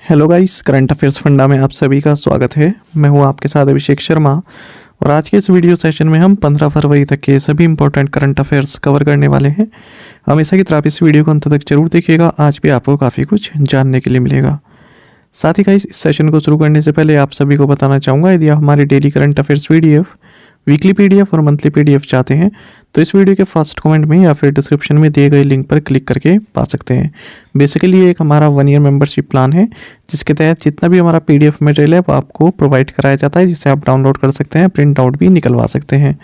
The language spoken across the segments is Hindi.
Hello guys, current affairs funda में आप सभी का स्वागत है। मैं हूं आपके साथ अभिषेक शर्मा और आज के इस वीडियो सेशन में हम 15 फरवरी तक के सभी इंपॉर्टेंट करंट अफेयर्स कवर करने वाले हैं। हमेशा की तरह आप इस वीडियो को अंत तक जरूर देखिएगा, आज भी आपको काफ़ी कुछ जानने के लिए मिलेगा। साथ ही गाइस, इस सेशन को शुरू करने से पहले आप सभी को बताना चाहूँगा, यदि आप हमारे daily current affairs PDF, weekly PDF और मंथली पीडीएफ चाहते हैं तो इस वीडियो के फर्स्ट कमेंट में या फिर डिस्क्रिप्शन में दिए गए लिंक पर क्लिक करके पा सकते हैं। बेसिकली ये एक हमारा 1 ईयर मेंबरशिप प्लान है, जिसके तहत जितना भी हमारा पीडीएफ मटेरियल है वो आपको प्रोवाइड कराया जाता है, जिसे आप डाउनलोड कर सकते हैं, प्रिंट आउट भी निकलवा सकते हैं।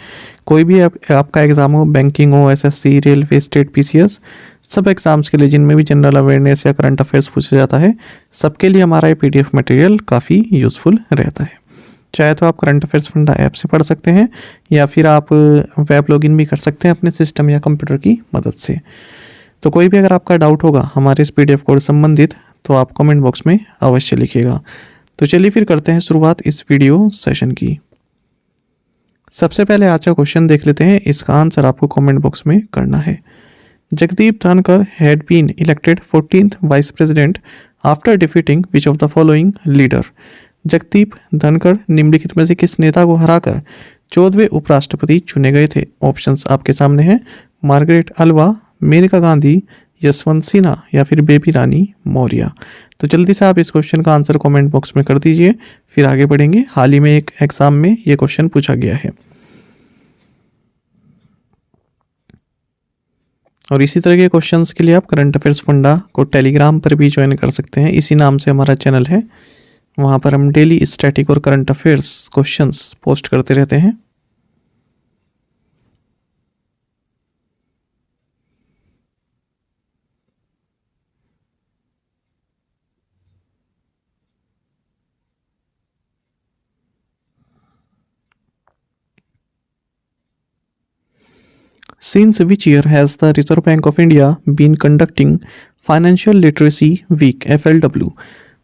कोई भी आपका एग्जाम हो, बैंकिंग हो, एसएससी, रेलवे, स्टेट, पीसीएस, सब एग्जाम्स के लिए जिनमें भी जनरल अवेयरनेस या करंट अफेयर्स पूछा जाता है, सबके लिए हमारा ये पीडीएफ मटेरियल काफ़ी यूज़फुल रहता है। चाहे तो आप करंट अफेयर्स फंडा ऐप से पढ़ सकते हैं या फिर आप वेब लॉगिन भी कर सकते हैं अपने सिस्टम या कंप्यूटर की मदद से। तो कोई भी अगर आपका डाउट होगा हमारे इस पीडीएफ कोड संबंधित तो आप कमेंट बॉक्स में अवश्य लिखिएगा। तो चलिए फिर करते हैं शुरुआत इस वीडियो सेशन की। सबसे पहले आज का क्वेश्चन देख लेते हैं, इसका आंसर आपको कमेंट बॉक्स में करना है। Jagdeep Dhankhar had been elected 14th vice president after defeating which of the following leader. Jagdeep Dhankhar निम्नलिखित में से किस नेता को हराकर 14वें उपराष्ट्रपति चुने गए थे? ऑप्शंस आपके सामने हैं, मार्गरेट अल्वा, मेनका गांधी, यशवंत सिन्हा या फिर बेबी रानी मौर्य। तो जल्दी से आप इस क्वेश्चन का आंसर कमेंट बॉक्स में कर दीजिए, फिर आगे बढ़ेंगे। हाल ही में एक एग्जाम में ये क्वेश्चन पूछा गया है और इसी तरह के क्वेश्चंस के लिए आप करंट अफेयर्स फंडा को टेलीग्राम पर भी ज्वाइन कर सकते हैं। इसी नाम से हमारा चैनल है, वहाँ पर हम डेली स्टैटिक और करंट अफेयर्स क्वेश्चंस पोस्ट करते रहते हैं। Since which year has the Reserve Bank of India been conducting Financial Literacy Week (FLW)?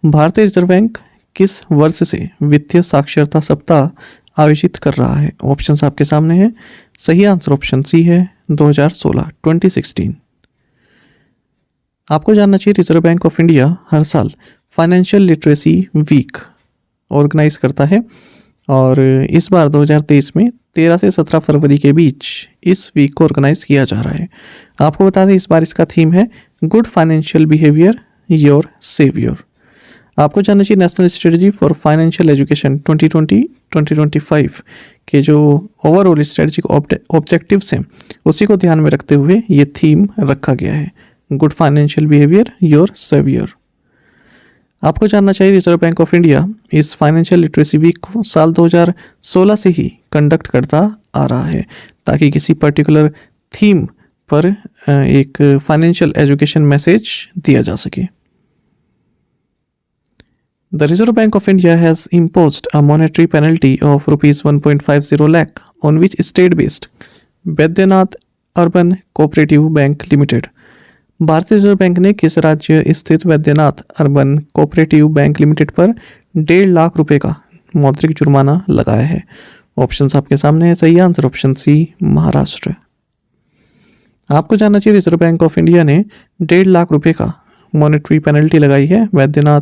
भारतीय रिजर्व बैंक किस वर्ष से वित्तीय साक्षरता सप्ताह आयोजित कर रहा है? ऑप्शंस आपके सामने हैं। सही आंसर ऑप्शन सी है, 2016 2016। आपको जानना चाहिए, रिजर्व बैंक ऑफ इंडिया हर साल फाइनेंशियल लिटरेसी वीक ऑर्गेनाइज करता है और इस बार 2023 में 13 से 17 फरवरी के बीच इस वीक को ऑर्गेनाइज किया जा रहा है। आपको बता दें, इस बार इसका थीम है good financial behaviour your saviour. आपको जानना चाहिए, national strategy for financial education 2020-2025 के जो ओवरऑल स्ट्रेटजिक ऑब्जेक्टिव्स हैं उसी को ध्यान में रखते हुए ये थीम रखा गया है, good financial behaviour your saviour. आपको जानना चाहिए, रिजर्व बैंक ऑफ इंडिया इस फाइनेंशियल लिटरेसी वीक को साल 2016 से ही कंडक्ट करता आ रहा है, ताकि किसी पर्टिकुलर थीम पर एक फाइनेंशियल एजुकेशन मैसेज दिया जा सके। The Reserve Bank of India has imposed a monetary penalty of rupees 1.50 lakh on which state-based Baidyanath Urban Cooperative Bank Limited. भारतीय रिजर्व बैंक ने किस राज्य स्थित Vaidyanath Urban Cooperative Bank Limited पर 1.5 लाख रुपए का मौद्रिक जुर्माना लगाया है? ऑप्शंस आपके सामने है। सही आंसर ऑप्शन सी, महाराष्ट्र। आपको जानना चाहिए, रिजर्व बैंक ऑफ इंडिया ने 1.5 लाख रुपए का मॉनेटरी पेनल्टी लगाई है Vaidyanath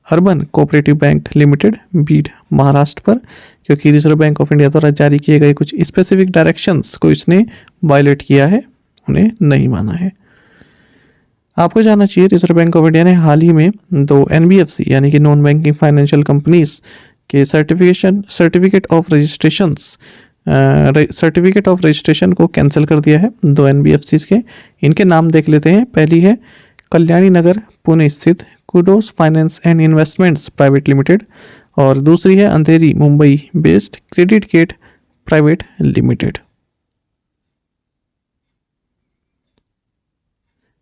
Urban Cooperative Bank Limited Beed, Maharashtra पर, क्योंकि रिजर्व बैंक ऑफ इंडिया द्वारा जारी किए गए कुछ स्पेसिफिक डायरेक्शंस को इसने वायलेट किया है, उन्हें नहीं माना है। आपको जानना चाहिए, रिजर्व बैंक ऑफ इंडिया ने हाल ही में 2 NBFC यानी कि नॉन बैंकिंग फाइनेंशियल कंपनीज के सर्टिफिकेट ऑफ रजिस्ट्रेशन को कैंसिल कर दिया है। 2 NBFCs के, इनके नाम देख लेते हैं। पहली है कल्याणी नगर पुणे स्थित Kudos Finance and Investments Private Limited और दूसरी है Andheri Mumbai based Credit Gate Private Limited.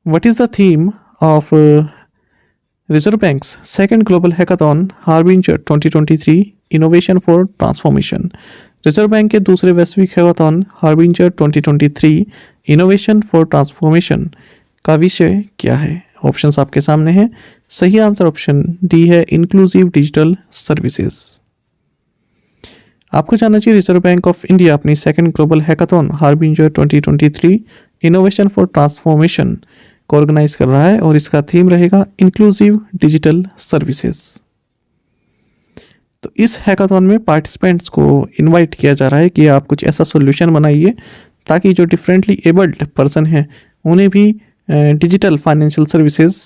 What is the theme of Reserve Bank's second global hackathon Harbinger 2023 Innovation for Transformation? Reserve bank के दूसरे वैश्विक hackathon harbinger 2023 innovation for transformation का विषय क्या है? ऑप्शंस आपके सामने हैं। सही आंसर ऑप्शन डी है, इंक्लूसिव डिजिटल सर्विसेज। आपको जानना चाहिए, रिजर्व बैंक ऑफ इंडिया अपनी second global hackathon harbinger 2023 innovation for transformation को ऑर्गेनाइज कर रहा है और इसका थीम रहेगा इंक्लूसिव डिजिटल सर्विसेज। तो इस हैकाथॉन में पार्टिसिपेंट्स को इनवाइट किया जा रहा है कि आप कुछ ऐसा सॉल्यूशन बनाइए ताकि जो डिफरेंटली एबल्ड पर्सन हैं उन्हें भी डिजिटल फाइनेंशियल सर्विसेज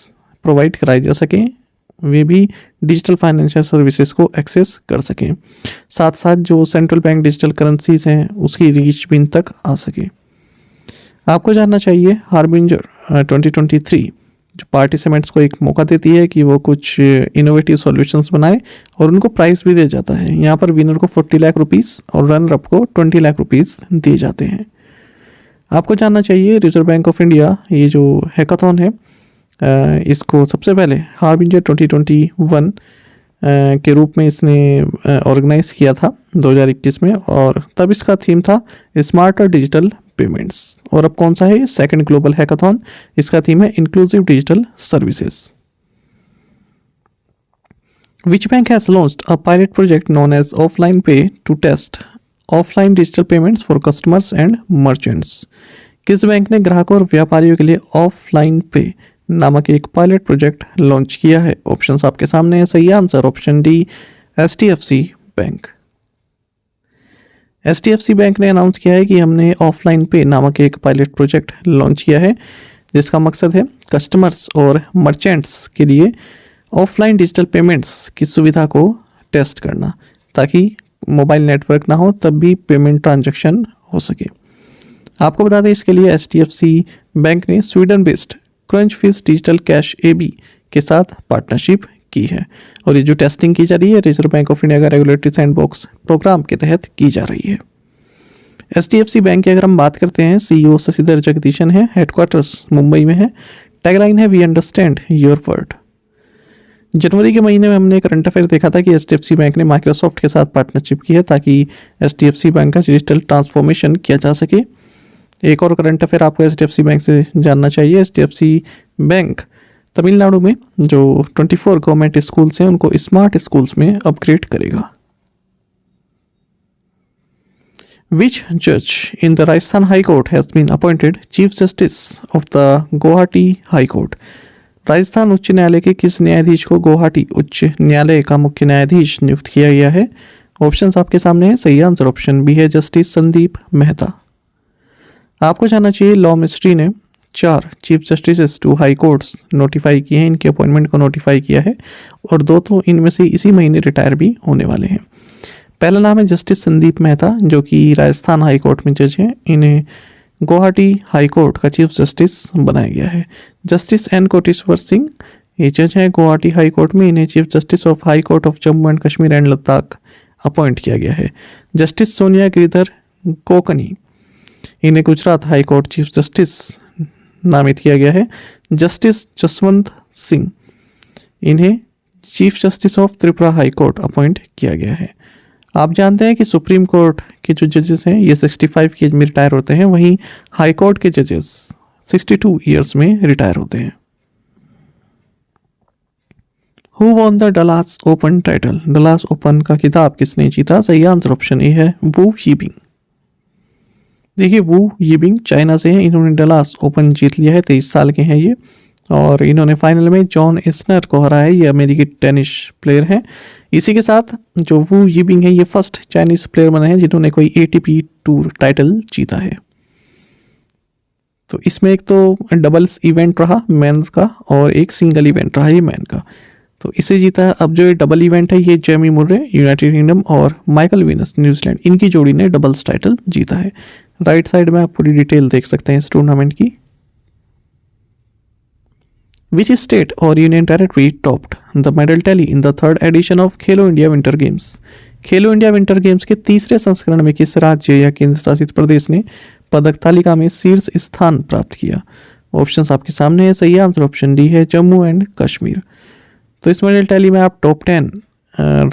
प्रोवाइड कराई जा सकें, वे भी डिजिटल फाइनेंशियल सर्विसेज को एक्सेस कर सकें, साथ साथ जो सेंट्रल बैंक डिजिटल करेंसीज हैं उसकी रीच भी इन तक आ सके। आपको जानना चाहिए हार्बिंजर 2023 जो पार्टिसिपेंट्स को एक मौका देती है कि वो कुछ इनोवेटिव सॉल्यूशंस बनाए और उनको प्राइस भी दिया जाता है। यहाँ पर विनर को 40 लाख रुपीस और रनर अप को 20 लाख रुपीस दिए जाते हैं। आपको जानना चाहिए रिजर्व बैंक ऑफ इंडिया ये जो हैकाथॉन है इसको सबसे पहले हार्बिंजर 2021 के रूप में इसने ऑर्गेनाइज किया था 2021 में, और तब इसका थीम था स्मार्टर डिजिटल पेमेंट्स। और अब कौन सा है? सेकंड ग्लोबल हैकाथॉन, इसका थीम है inclusive digital services. Which bank has launched a pilot project known as Offline Pay to test offline digital payments for customers and merchants? किस बैंक ने ग्राहकों और व्यापारियों के लिए ऑफलाइन पे नामक एक पायलट प्रोजेक्ट लॉन्च किया है? ऑप्शंस आपके सामने है। सही answer option D HDFC bank. HDFC bank ने अनाउंस किया है कि हमने ऑफलाइन पे नामक एक पायलट प्रोजेक्ट लॉन्च किया है जिसका मकसद है कस्टमर्स और मर्चेंट्स के लिए ऑफलाइन डिजिटल पेमेंट्स की सुविधा को टेस्ट करना ताकि मोबाइल नेटवर्क ना हो तब भी पेमेंट ट्रांजैक्शन हो सके। आपको बता दें इसके लिए HDFC बैंक ने Sweden based Crunchfish Digital Cash AB के साथ पार्टनरशिप की है और ये जो टेस्टिंग की जा रही है रिजर्व बैंक ऑफ इंडिया का रेगुलेटरी सैंडबॉक्स प्रोग्राम के तहत की जा रही है। HDFC बैंक की अगर हम बात करते हैं CEO शशिधर जगदीशन है, हेडक्वार्टर्स मुंबई में है, टैगलाइन है वी अंडरस्टैंड योर वर्ड। जनवरी के महीने में हमने करंट अफेयर देखा था कि HDFC बैंक ने माइक्रोसॉफ्ट के साथ पार्टनरशिप की है ताकि HDFC बैंक का डिजिटल ट्रांसफॉर्मेशन किया जा सके। एक और करंट अफेयर आपको HDFC बैंक से जानना चाहिए। HDFC बैंक तमिलनाडु में जो 24 गवर्नमेंट स्कूल्स हैं उनको स्मार्ट स्कूल्स में अपग्रेड करेगा। Which judge in the Rajasthan High Court has been appointed Chief Justice of the Guwahati High Court? Rajasthan उच्च न्यायालय के किस न्यायाधीश को गुवाहाटी उच्च न्यायालय का मुख्य न्यायाधीश नियुक्त किया गया है? ऑप्शंस आपके सामने है। सही आंसर ऑप्शन बी है जस्टिस संदीप मेहता। आपको जानना चाहिए लॉ मिनिस्ट्री ने 4 chief justice to high courts notify किए हैं, इनके अपॉइंटमेंट को नोटिफाई किया है और 2 तो इनमें से इसी महीने रिटायर भी होने वाले हैं। पहला नाम है जस्टिस संदीप मेहता जो कि राजस्थान हाई कोर्ट में जज हैं, इन्हें गुवाहाटी हाई कोर्ट का चीफ जस्टिस बनाया गया है। जस्टिस एन कोटेश्वर सिंह ये जज हैं गुवाहाटी हाई कोर्ट में, इन्हें chief justice of high court of Jammu and Kashmir and Ladakh appoint किया गया है। जस्टिस सोनिया गिरिधर कोकनी इन्हें Gujarat high court chief justice नामित किया गया है। जस्टिस जसवंत सिंह इन्हें chief justice of Tripura high court appoint किया गया है। आप जानते हैं कि सुप्रीम कोर्ट के जो जजेस हैं ये 65 की एज में रिटायर होते हैं, वहीं हाई कोर्ट के जजेस 62 ईयर्स में रिटायर होते हैं। Who won the Dallas open title? Dallas open का खिताब किसने जीता? सही आंसर ऑप्शन ए है वू यिबिंग। देखिए वू यिबिंग चाइना से हैं, इन्होंने डलास ओपन जीत लिया है, 23 साल के हैं ये और इन्होंने फाइनल में जॉन इस्नर को हराया है। ये अमेरिकी टेनिस प्लेयर हैं। इसी के साथ जो वू यिबिंग है ये फर्स्ट चाइनीज प्लेयर बने हैं जिन्होंने कोई ATP टूर टाइटल जीता है। तो इसमें एक तो डबल्स इवेंट रहा मेंस का और एक सिंगल इवेंट रहा ये मैन का, तो इसे जीता है। अब जो ये डबल इवेंट है ये जेमी मुर्रे यूनाइटेड किंगडम और माइकल वीनस न्यूजीलैंड इनकी जोड़ी ने डबल्स टाइटल जीता है। राइट साइड में आप पूरी डिटेल देख सकते हैं इस टूर्नामेंट की। Which state or union territory topped the medal tally in the 3rd edition of Khelo India winter games? Khelo India winter games के तीसरे संस्करण में किस राज्य या केंद्र शासित प्रदेश ने पदक तालिका में शीर्ष स्थान प्राप्त किया? ऑप्शंस आपके सामने है। सही आंसर ऑप्शन डी है जम्मू एंड कश्मीर। तो इस मेडल टैली में आप टॉप 10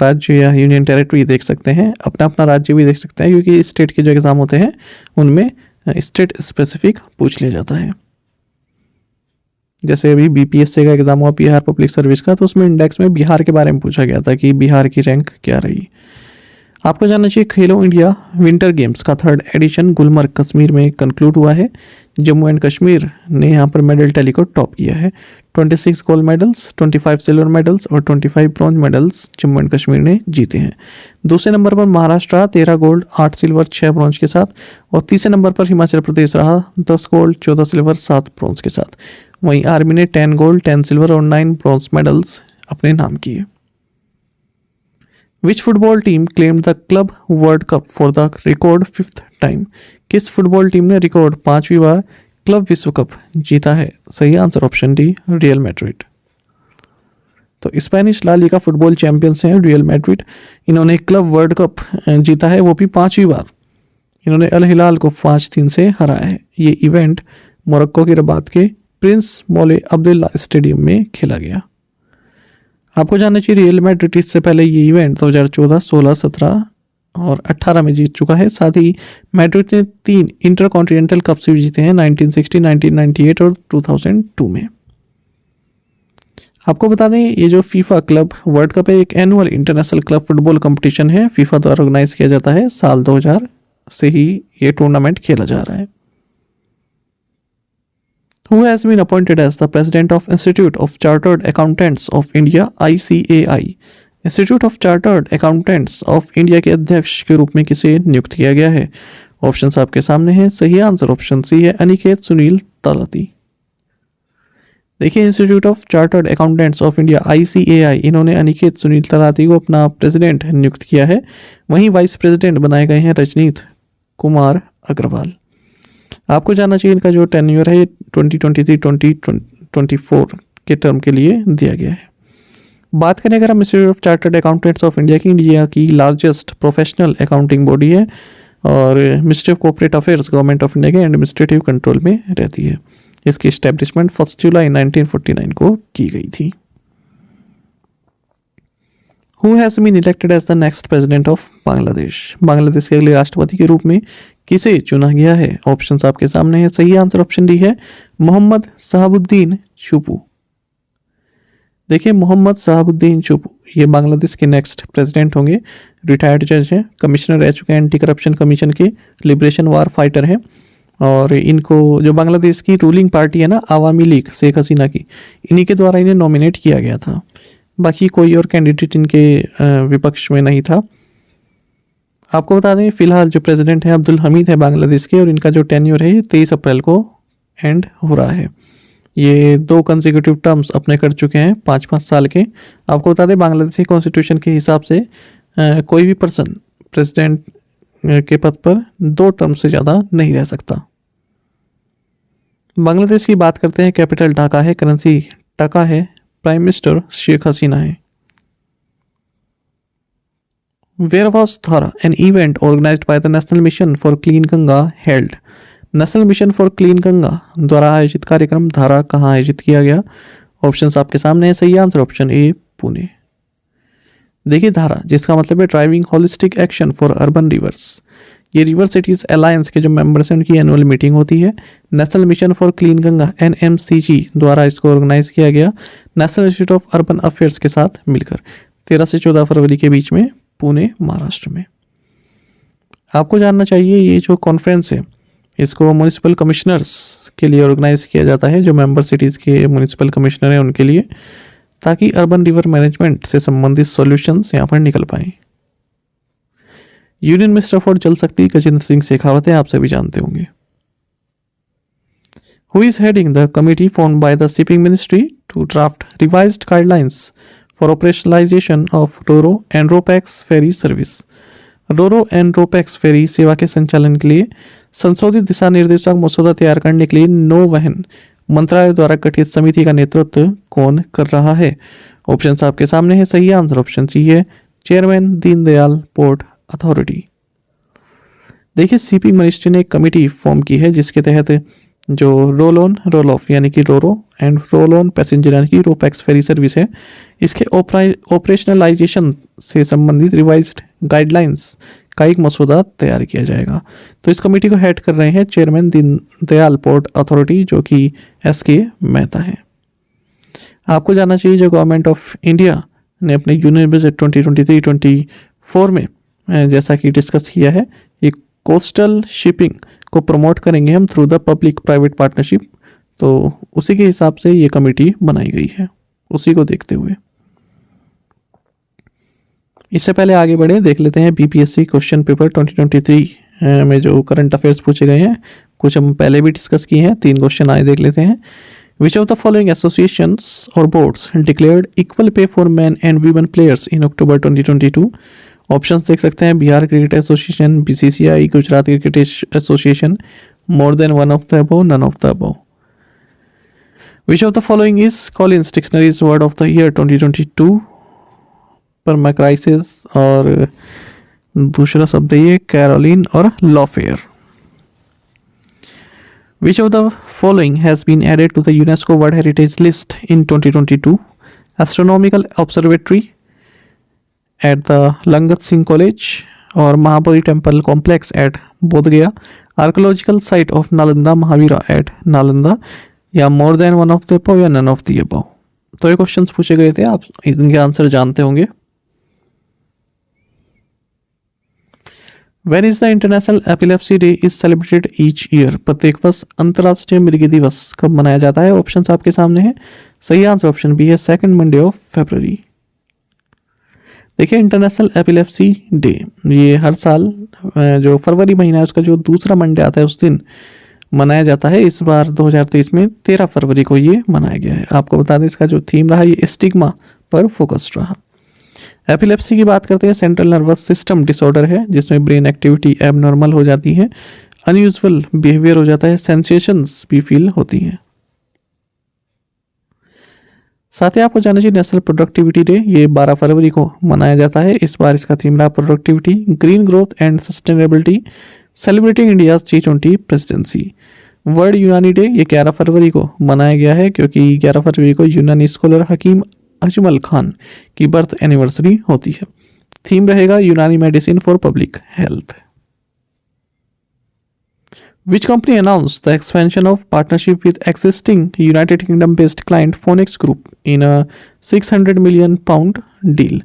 राज्य या यूनियन टेरिटरी देख सकते हैं, अपना अपना राज्य भी देख सकते हैं क्योंकि स्टेट के जो एग्ज़ाम होते हैं उनमें स्टेट स्पेसिफिक पूछ लिया जाता है। जैसे अभी BPSC का एग्जाम हुआ बिहार पब्लिक सर्विस का, तो उसमें इंडेक्स में बिहार के बारे में पूछा गया था कि बिहार की रैंक क्या रही। आपको जानना चाहिए खेलो इंडिया विंटर गेम्स का थर्ड एडिशन गुलमर्ग कश्मीर में कंक्लूड हुआ है। जम्मू एंड कश्मीर ने यहाँ पर मेडल टैली को टॉप किया है। 26 गोल्ड मेडल्स, 25 सिल्वर मेडल्स और 25 bronze medals Jammu and Kashmir ने जीते हैं। दूसरे नंबर पर महाराष्ट्र 13 गोल्ड 8 सिल्वर 6 ब्रॉन्ज के साथ, और तीसरे नंबर पर हिमाचल प्रदेश रहा 10 गोल्ड 14 सिल्वर 7 ब्रॉन्ज के साथ। वहीं आर्मी ने 10 गोल्ड 10 सिल्वर और 9 ब्रॉन्ज मेडल्स अपने नाम किए। Which football team claimed the Club World Cup for the record 5th time? किस फुटबॉल टीम ने रिकॉर्ड 5वीं बार क्लब विश्व कप जीता है? सही answer option D, Real Madrid. तो Spanish La Liga football champions हैं रियल मैड्रिड। इन्होंने क्लब वर्ल्ड कप जीता है, वो भी 5वीं बार। इन्होंने अल हिलाल को 5-3 से हराया है। ये इवेंट मोरक्को के रबात के प्रिंस मौले अब्दुल्ला स्टेडियम में खेला गया। आपको जानना चाहिए रियल मैड्रिड इससे पहले ये इवेंट 2014, 16, 17 और 18 में जीत चुका है। साथ ही मैड्रिड ने 3 इंटरकॉन्टिनेंटल कप्स भी जीते हैं 1960, 1998 और 2002 में। आपको बता दें ये जो फीफा क्लब वर्ल्ड कप है एक annual international club football competition है, फीफा द्वारा ऑर्गेनाइज किया जाता है। साल 2000 से ही ये टूर्नामेंट खेला जा रहा है। Who has been appointed as the president of Institute of Chartered Accountants of India ICAI? Institute of chartered accountants of India के अध्यक्ष के रूप में किसे नियुक्त किया गया है? ऑप्शंस आपके सामने हैं। सही आंसर ऑप्शन सी है, अनिकेत सुनील तलाती। देखिए institute of chartered accountants of India ICAI, इन्होंने अनिकेत सुनील तलाती को अपना प्रेसिडेंट नियुक्त किया है। वहीं वाइस प्रेसिडेंट बनाए गए हैं रजनीत कुमार अग्रवाल। आपको जानना चाहिए इनका जो टेन्योर है 2023-2024 के टर्म के लिए दिया गया है। बात करें अगर हम institute of chartered accountants of India की लार्जेस्ट प्रोफेशनल अकाउंटिंग बॉडी है और ministry of corporate affairs government of India के एडमिनिस्ट्रेटिव कंट्रोल में रहती है। इसकी एस्टेब्लिशमेंट 1 जुलाई 1949 को की गई थी। Who has been elected as the next president of Bangladesh? Bangladesh के अगले राष्ट्रपति के रूप में किसे चुना गया है? ऑप्शंस आपके सामने है। सही आंसर ऑप्शन डी है, मोहम्मद शहाबुद्दीन चुपू। देखिए मोहम्मद शहाबुद्दीन चुपू ये बांग्लादेश के नेक्स्ट प्रेसिडेंट होंगे। रिटायर्ड जज हैं, कमिश्नर रह चुके हैं एंटी करप्शन कमीशन के, लिबरेशन वार फाइटर हैं। और इनको जो बांग्लादेश की रूलिंग पार्टी है ना आवामी लीग शेख हसीना की, इन्हीं के द्वारा इन्हें नॉमिनेट किया गया था। बाकी कोई और कैंडिडेट इनके विपक्ष में नहीं था। आपको बता दें फिलहाल जो प्रेसिडेंट हैं अब्दुल हमीद है बांग्लादेश के, और इनका जो टेन्योर है 23 अप्रैल को एंड हो रहा है। ये 2 कंसेक्यूटिव टर्म्स अपने कर चुके हैं 5-5 साल के। आपको बता दें बांग्लादेशी कॉन्स्टिट्यूशन के हिसाब से कोई भी पर्सन प्रेसिडेंट के पद पर 2 टर्म से ज़्यादा नहीं रह सकता। बांग्लादेश की बात करते हैं, कैपिटल ढाका है, करेंसी टका है, प्राइम मिनिस्टर शेख हसीना है। Where was Dhara, an event organized by the National Mission for Clean Ganga held? National mission for clean Ganga द्वारा आयोजित कार्यक्रम धारा कहाँ आयोजित किया गया? ऑप्शंस आपके सामने है। सही आंसर ऑप्शन ए, पुणे। देखिए धारा जिसका मतलब है driving holistic action for urban reverse, ये रिवर सिटीज अलायंस के जो मेंबर्स हैं उनकी एनुअल मीटिंग होती है। National mission for clean Ganga NMCG द्वारा इसको ऑर्गेनाइज किया गया national institute of urban affairs के साथ मिलकर 13 से 14 फरवरी के बीच में पुणे महाराष्ट्र में। आपको जानना चाहिए ये जो कॉन्फ्रेंस है इसको म्यूनिसिपल कमिश्नर्स के लिए ऑर्गेनाइज किया जाता है, जो मेंबर सिटीज़ के म्यूनिसिपल कमिश्नर हैं उनके लिए, ताकि अर्बन रिवर मैनेजमेंट से संबंधित सॉल्यूशंस यहाँ पर निकल पाएँ। यूनियन मिनिस्टर फॉर जल शक्ति गजेंद्र सिंह शेखावत हैं, आप सभी जानते होंगे। Who is heading the committee formed by the shipping ministry to draft revised guidelines for operationalization of RoRo and RoPax ferry service? RoRo and RoPax ferry सेवा के संचालन के लिए संशोधित दिशा निर्देशक मसौदा तैयार करने के लिए नौवहन मंत्रालय द्वारा गठित समिति का नेतृत्व कौन कर रहा है? ऑप्शंस आपके सामने है। सही आंसर ऑप्शन सी है, चेयरमैन दीनदयाल पोर्ट अथॉरिटी। देखिए सीपी मिनिस्ट्री ने एक कमेटी फॉर्म की है जिसके तहत जो रोल ऑन रोल ऑफ यानी कि रोरो एंड रोल ऑन पैसेंजर यानी कि रोपैक्स फेरी सर्विस है, इसके ऑपरेशनलाइजेशन से संबंधित रिवाइज्ड गाइडलाइंस का एक मसौदा तैयार किया जाएगा। तो इस कमेटी को हेड कर रहे हैं चेयरमैन दीनदयाल पोर्ट अथॉरिटी जो कि SK मेहता है। आपको जानना चाहिए जो गवर्नमेंट ऑफ इंडिया ने अपने यूनियन बजट 2023-24 में जैसा कि डिस्कस किया है, ये कोस्टल शिपिंग को प्रमोट करेंगे हम through the public private partnership. तो उसी के हिसाब से ये कमेटी बनाई गई है, उसी को देखते हुए। इससे पहले आगे बढ़े, देख लेते हैं बीपीएससी क्वेश्चन पेपर 2023 में जो करंट अफेयर्स पूछे गए हैं। कुछ हम पहले भी डिस्कस किए हैं, 3 क्वेश्चन आए, देख लेते हैं। Which of the following associations और boards declared equal pay for man and women players in October 2022? Options देख सकते हैं, Bihar cricket association, BCCI, Gujarat cricket association, more than one of the above, none of the above. Which of the following is Collins dictionary's word of the year 2022? Permacrisis, और दूसरा शब्द ये कैरोलिन और lawfare. Which of the following has been added to the UNESCO World Heritage List in 2022? Astronomical Observatory at the Langat Singh College or Mahabodhi Temple Complex at Bodh Gaya, Archaeological Site of Nalanda Mahavira at Nalanda, या more than one of the above या none of the above? तो ये क्वेश्चंस पूछे गए थे, आप इनके आंसर जानते होंगे। When is the International Epilepsy Day is celebrated each year? प्रत्येक वर्ष अंतर्राष्ट्रीय मृगी दिवस कब मनाया जाता है? ऑप्शंस आपके सामने हैं। सही आंसर ऑप्शन बी है, 2nd मंडे ऑफ फरवरी। देखिए, इंटरनेशनल एपिलेप्सी डे ये हर साल जो फरवरी महीना है उसका जो दूसरा मंडे आता है उस दिन मनाया जाता है। इस बार 2023 में 13 फरवरी को ये मनाया गया है। आपको बता दें, इसका जो थीम रहा ये स्टिग्मा पर फोकस्ड रहा। एपिलेप्सी की बात करते हैं, सेंट्रल नर्वस सिस्टम डिसऑर्डर है जिसमें ब्रेन एक्टिविटी एबनॉर्मल हो जाती है, अनयूजुअल बिहेवियर हो जाता है, सेंसेशंस भी फील होती हैं। साथ ही आपको जानना चाहिए, नेशनल प्रोडक्टिविटी डे ये 12 फरवरी को मनाया जाता है। इस बार इसका थीम रहा productivity, green growth and sustainability, celebrating India G20 presidency. World यूनानी डे ये 11 फरवरी को मनाया गया है क्योंकि 11 फरवरी को यूनानी स्कॉलर हकीम अजमल खान की बर्थ एनिवर्सरी होती है। थीम रहेगा यूनानी medicine for public health. Which company announced the expansion of partnership with existing United Kingdom-based client Phoenix Group in a 600 million pound deal?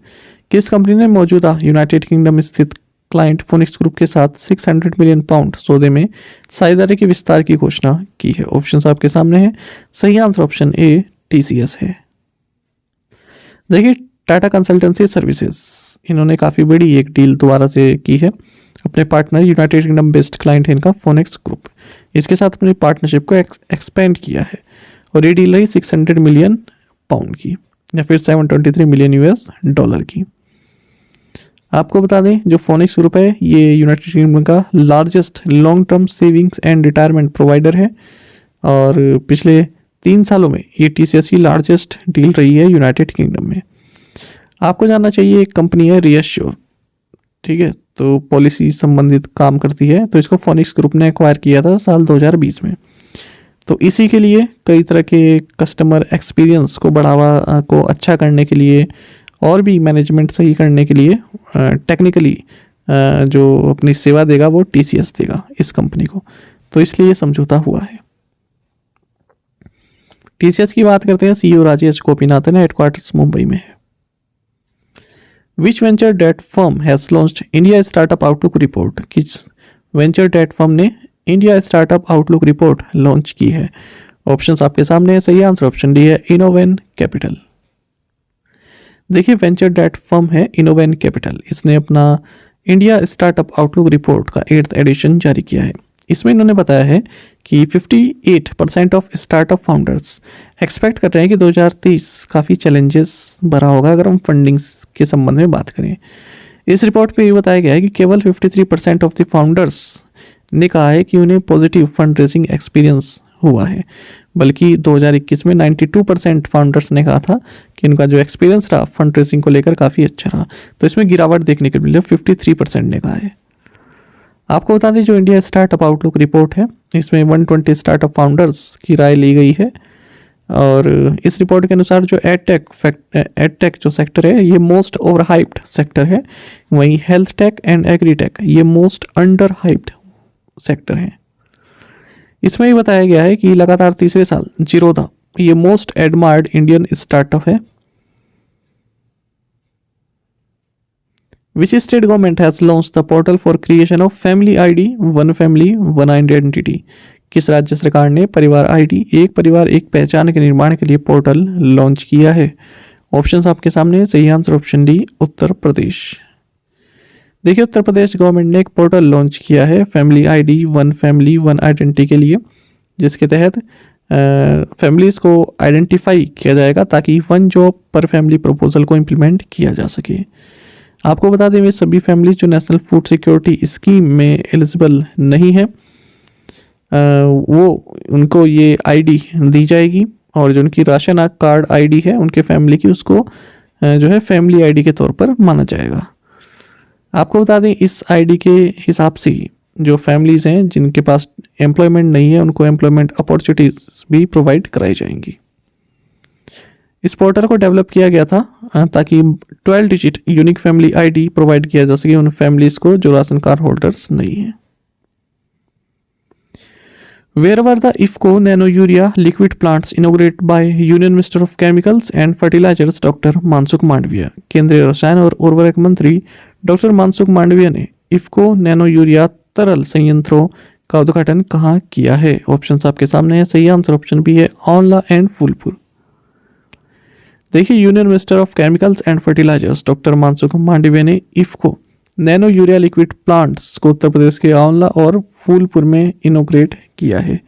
किस कंपनी ने मौजूदा यूनाइटेड किंगडम स्थित क्लाइंट फोनिक्स ग्रुप के साथ 600 मिलियन पाउंड सौदे में साझेदारी के विस्तार की घोषणा की है? ऑप्शंस आपके सामने हैं। सही आंसर ऑप्शन ए TCS है। देखिए, टाटा कंसल्टेंसी सर्विसेज इन्होंने काफ़ी बड़ी एक डील दोबारा से की है। अपने partner United kingdom based client है इनका फोनिक्स ग्रुप, इसके साथ अपनी पार्टनरशिप को एक्सपेंड किया है और ये डील रही 600 मिलियन पाउंड की या फिर 723 मिलियन US की। आपको बता दें, जो फोनिक्स ग्रुप है ये यूनाइटेड किंगडम का largest long term savings and retirement provider है और पिछले 3 सालों में ये TCS की लार्जेस्ट डील रही है यूनाइटेड किंगडम में। आपको जानना चाहिए, एक कंपनी है रियश्योर, ठीक है, तो पॉलिसी संबंधित काम करती है, तो इसको फोनिक्स ग्रुप ने एक्वायर किया था साल 2020 में। तो इसी के लिए कई तरह के कस्टमर एक्सपीरियंस को बढ़ावा को अच्छा करने के लिए और भी मैनेजमेंट सही करने के लिए टेक्निकली जो अपनी सेवा देगा वो TCS देगा इस कंपनी को, तो इसलिए ये समझौता हुआ है। TCS की बात करते हैं, CEO राजेश गोपीनाथन है, हेडक्वार्टर्स मुंबई में है। Which venture debt firm has launched India Startup Outlook Report? किस वेंचर डेट फर्म ने India startup outlook report launch की है? ऑप्शंस आपके सामने है। सही आंसर ऑप्शन डी है, इनोवेन कैपिटल। देखिए, वेंचर डेट फर्म है इनोवेन कैपिटल, इसने अपना इंडिया स्टार्टअप आउटलुक रिपोर्ट का 8th एडिशन जारी किया है। इसमें इन्होंने बताया है कि 58% ऑफ स्टार्टअप फाउंडर्स एक्सपेक्ट कर रहे हैं कि 2023 काफ़ी चैलेंजेस भरा होगा अगर हम फंडिंग्स के संबंध में बात करें। इस रिपोर्ट में ये बताया गया है कि केवल 53% ऑफ द फाउंडर्स ने कहा है कि उन्हें पॉजिटिव फंड रेजिंग एक्सपीरियंस हुआ है, बल्कि 2021 में 92% फाउंडर्स ने कहा था कि उनका जो एक्सपीरियंस रहा फंड रेजिंग को लेकर काफ़ी अच्छा रहा। तो इसमें गिरावट देखने को मिली, 53% ने कहा है। आपको बता दें, जो इंडिया स्टार्टअप आउटलुक रिपोर्ट है इसमें 120 स्टार्टअप फाउंडर्स की राय ली गई है और इस रिपोर्ट के अनुसार जो एडटेक जो सेक्टर है ये मोस्ट ओवर हाइप्ड सेक्टर है, वहीं health take and agri tech ये मोस्ट अंडर हाइप्ड सेक्टर है। इसमें ही बताया गया है कि लगातार तीसरे साल जीरोधा ये मोस्ट एडमायर्ड इंडियन स्टार्टअप है। Which state government has launch the portal for creation of family ID one family one identity? किस राज्य सरकार ने परिवार आईडी एक परिवार एक पहचान के निर्माण के लिए पोर्टल लॉन्च किया है? ऑप्शंस आपके सामने। सही answer option D, Uttar Pradesh. देखिए, उत्तर प्रदेश गवर्नमेंट ने एक पोर्टल लॉन्च किया है फैमिली आईडी वन आइडेंटिटी के लिए, जिसके तहत फैमिलीज को आइडेंटिफाई किया जाएगा ताकि वन जॉब पर फैमिली प्रपोजल को इम्प्लीमेंट किया जा सके। आपको बता दें, वे सभी फैमिलीज जो नेशनल फूड सिक्योरिटी स्कीम में एलिजिबल नहीं है, वो उनको ये आईडी दी जाएगी, और जो उनकी राशन कार्ड आईडी है उनके फैमिली की, उसको जो है फैमिली आईडी के तौर पर माना जाएगा। आपको बता दें, इस आईडी के हिसाब से जो फैमिलीज हैं जिनके पास एम्प्लॉयमेंट नहीं है, उनको एम्प्लॉयमेंट अपॉर्चुनिटीज भी प्रोवाइड कराई जाएंगी। इस पोर्टल को डेवलप किया गया था ताकि 12 digit unique family ID provide किया जा सके उन फैमिलीज को जो राशन कार्ड होल्डर्स नहीं है। Where were the IFCO nano urea liquid plants inaugurated by Union Minister of Chemicals and Fertilizers doctor Mansukh Mandaviya? केंद्रीय रसायन और उर्वरक मंत्री डॉक्टर मानसुख मांडविया ने इफ्को नैनो यूरिया तरल संयंत्रों का उद्घाटन कहाँ किया है? ऑप्शंस आपके सामने है। सही आंसर ऑप्शन बी है, आंवला एंड फूलपुर। देखिए, union minister of chemicals and fertilisers doctor Mansukh Mandaviya ने IFFCO nano urea liquid plants को उत्तर प्रदेश के आंवला और फूलपुर में इनोग्रेट किया है।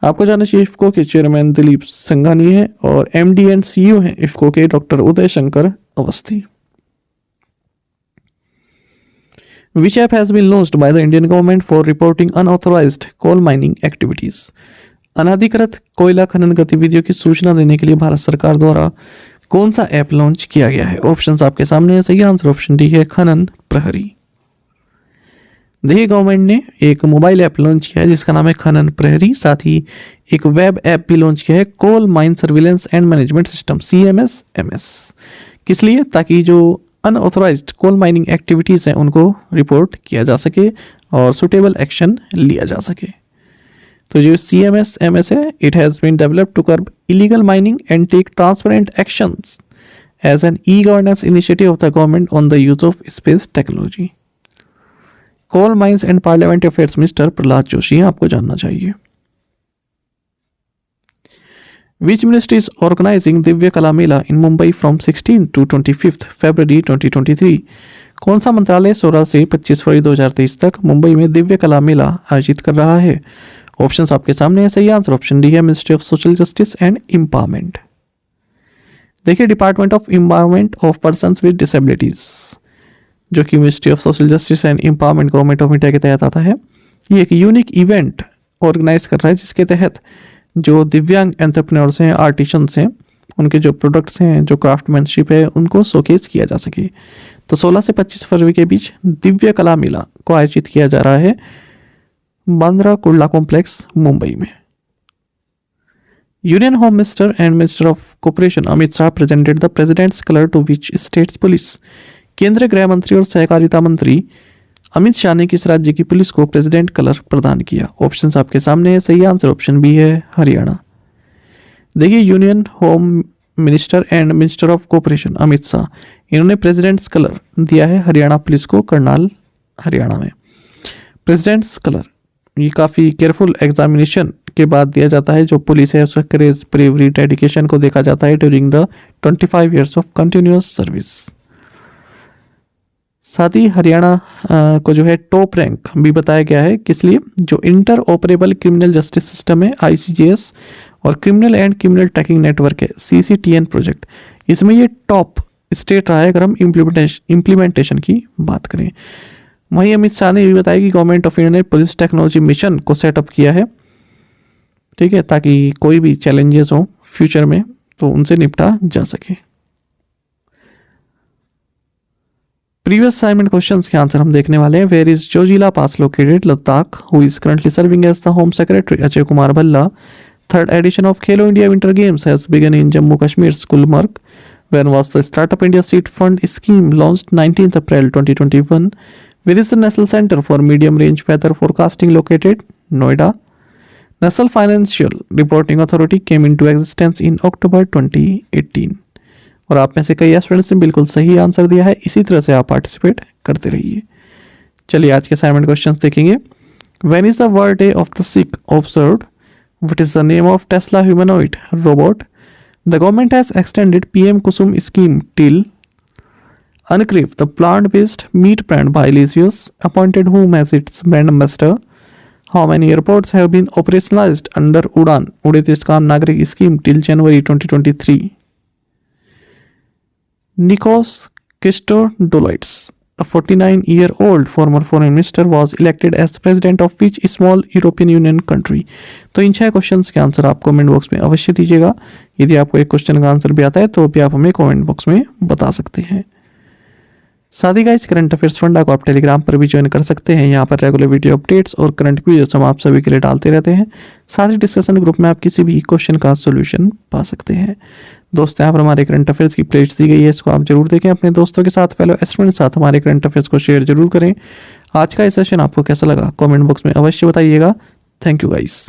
आपको जानना चाहिए, इफ्को के चेयरमैन दिलीप संघानी है और एमडी एंड सीईओ हैं इफ्को के doctor Uday Shankar Awasthi. Which app has been launched by the Indian government for reporting unauthorized coal mining activities? अनाधिकृत कोयला खनन गतिविधियों की सूचना देने के लिए भारत सरकार द्वारा कौन सा ऐप लॉन्च किया गया है? ऑप्शंस आपके सामने है। सही आंसर ऑप्शन डी है, खनन प्रहरी। देखिए, गवर्नमेंट ने एक मोबाइल ऐप लॉन्च किया है जिसका नाम है खनन प्रहरी। साथ ही एक वेब ऐप भी लॉन्च किया है, coal mine surveillance and management system CMS-MS। किस लिए? ताकि जो अनऑथोराइज्ड कोल माइनिंग एक्टिविटीज हैं उनको रिपोर्ट किया जा सके और सुटेबल एक्शन लिया जा सके। तो जो CMS-MS है, it has been developed to curb illegal mining and take transparent actions as an e-governance initiative of the government on the use of space technology. Coal mines and parliamentary affairs minister Pralhad Joshi आपको जानना चाहिए। Which ministry is organizing Divya कला मेला in Mumbai from 16 to 25 February 2023? कौन सा मंत्रालय 16 से 25 फरवरी 2023 तक मुंबई में दिव्य कला मेला आयोजित कर रहा है? ऑप्शंस आपके सामने है। सही आंसर ऑप्शन डी है, ministry of social justice and empowerment. देखिए, department of empowerment of persons with disabilities, जो कि ministry of social justice and empowerment government of India के तहत आता है, ये एक यूनिक इवेंट ऑर्गेनाइज कर रहा है जिसके तहत जो दिव्यांग एंटरप्रेन्योर्स हैं, आर्टिशंस हैं, उनके जो प्रोडक्ट्स हैं, जो क्राफ्टमैनशिप है, उनको शोकेस किया जा सके। तो 16 से 25 फरवरी के बीच दिव्य कला मेला को आयोजित किया जा रहा है बांद्रा कुर्ला कॉम्प्लेक्स मुंबई में। Union home minister and minister of corporation Amit Shah presented the president's colour to which states police? केंद्रीय गृह मंत्री और सहकारिता मंत्री अमित शाह ने किस राज्य की पुलिस को प्रेसिडेंट कलर प्रदान किया? ऑप्शंस आपके सामने है। सही आंसर ऑप्शन बी है, हरियाणा। देखिए, union home minister and minister of corporation Amit Shah, इन्होंने प्रेसिडेंट्स कलर दिया है हरियाणा पुलिस को, करनाल हरियाणा में। प्रेसिडेंट्स कलर ये काफ़ी केयरफुल एग्जामिनेशन के बाद दिया जाता है। जो पुलिस है उसका करेज, ब्रेवरी, डेडिकेशन को देखा जाता है during the 25 years of continuous service. साथ ही हरियाणा को जो है टॉप रैंक भी बताया गया है। किस लिए? जो inter operable criminal justice system है ICJS और criminal and criminal tracking network है CCTN प्रोजेक्ट, इसमें ये टॉप स्टेट रहा है अगर हम इम्प्लीमेंटेशन की बात करें। वहीं अमित शाह ने ये भी बताया कि गवर्नमेंट ऑफ इंडिया ने पुलिस टेक्नोलॉजी मिशन को सेटअप किया है, ठीक है, ताकि कोई भी चैलेंजेस हो फ्यूचर में तो उनसे निपटा जा सके। प्रीवियस असाइनमेंट क्वेश्चंस के आंसर हम देखने वाले हैं। Where is Zojila pass located? Ladakh. Who is currently serving as the home secretary? Ajay Kumar Bhalla. Third edition of Khelo India winter games has begun in Jammu Kashmir Gulmarg. When was the Startup India Seed Fund scheme launched? 19th April 2021. Where is the National Center for Medium Range Weather Forecasting located? Noida. National Financial Reporting Authority came into existence in October 2018. और आप में से कई स्टूडेंट्स ने बिल्कुल सही आंसर दिया है। इसी तरह से आप पार्टिसिपेट करते रहिए। चलिए आज के असाइनमेंट क्वेश्चंस देखेंगे। When is the birthday of the Sikh observed? What is the name of Tesla humanoid robot? The government has extended PM Kusum scheme till Uncreep, the plant-based meat brand by Elysius, appointed whom as its brand ambassador? How many airports have been operationalized under Udan, Udestan Nagrik scheme till January 2023? Nikos Christodoulides, a 49-year-old former foreign minister, was elected as president of which small European Union country? तो इन 6 क्वेश्चंस के आंसर आप कमेंट बॉक्स में अवश्य दीजिएगा। यदि आपको एक क्वेश्चन का आंसर भी आता है तो भी आप हमें कमेंट बॉक्स में बता सकते हैं। साथ ही गाइस करंट अफेयर्स फंडा को आप टेलीग्राम पर भी ज्वाइन कर सकते हैं। यहाँ पर रेगुलर वीडियो अपडेट्स और करंट क्विज़ हम आप सभी के लिए डालते रहते हैं। साथ ही डिस्कशन ग्रुप में आप किसी भी क्वेश्चन का सॉल्यूशन पा सकते हैं। दोस्तों यहाँ पर हमारे करंट अफेयर्स की प्लेलिस्ट दी गई है, इसको आप जरूर देखें। अपने दोस्तों के साथ, फेलो स्टूडेंट के साथ हमारे करंट अफेयर्स को शेयर जरूर करें। आज का ये सेशन आपको कैसा लगा कॉमेंट बॉक्स में अवश्य बताइएगा। Thank you guys.